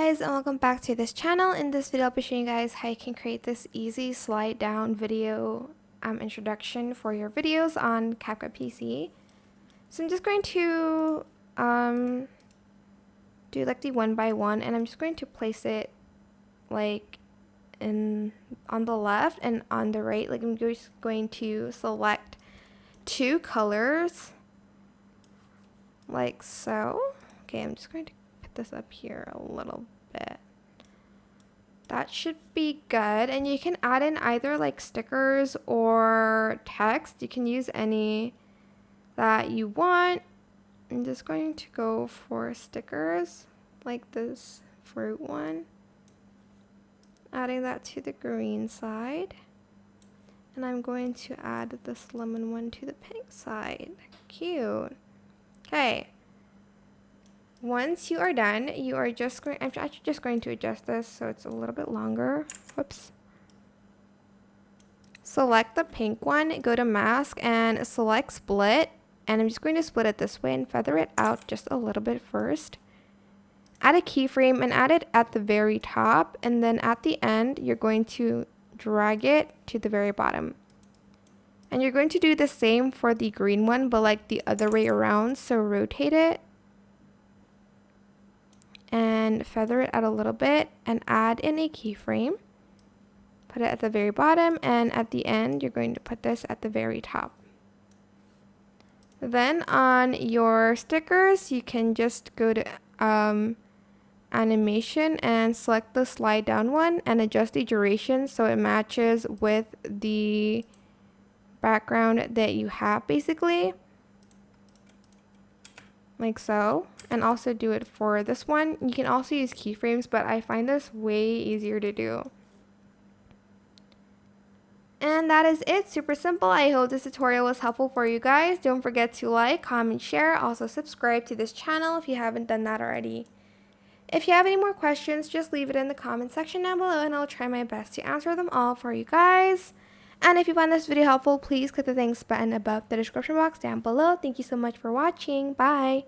guys, and welcome back to this channel. In this video I'll be showing you guys how you can create this easy slide down video introduction for your videos on CapCut PC. So I'm just going to do like the one by one, and I'm just going to place it like on the left and on the right. Like I'm just going to select two colors like so. Okay, I'm just going to put this up here a little bit. That should be good. And you can add in either like stickers or text. You can use any that you want. I'm just going to go for stickers like this fruit one. Adding that to the green side. And I'm going to add this lemon one to the pink side. Cute. Okay. Once you are done, you are just going, I'm actually just going to adjust this so it's a little bit longer. Whoops. Select the pink one, go to mask and select split. And I'm just going to split it this way and feather it out just a little bit first. Add a keyframe and add it at the very top. And then at the end, you're going to drag it to the very bottom. And you're going to do the same for the green one, but like the other way around. So rotate it. And feather it out a little bit and add in a keyframe. Put it at the very bottom, and at the end you're going to put this at the very top. Then on your stickers you can just go to animation and select the slide down one and adjust the duration so it matches with the background that you have, basically like so. And also do it for this one. You can also use keyframes, but I find this way easier to do. And that is it. Super simple. I hope this tutorial was helpful for you guys. Don't forget to like, comment, share. Also subscribe to this channel if you haven't done that already. If you have any more questions, just leave it in the comment section down below and I'll try my best to answer them all for you guys. And if you found this video helpful, please click the thanks button above the description box down below. Thank you so much for watching. Bye.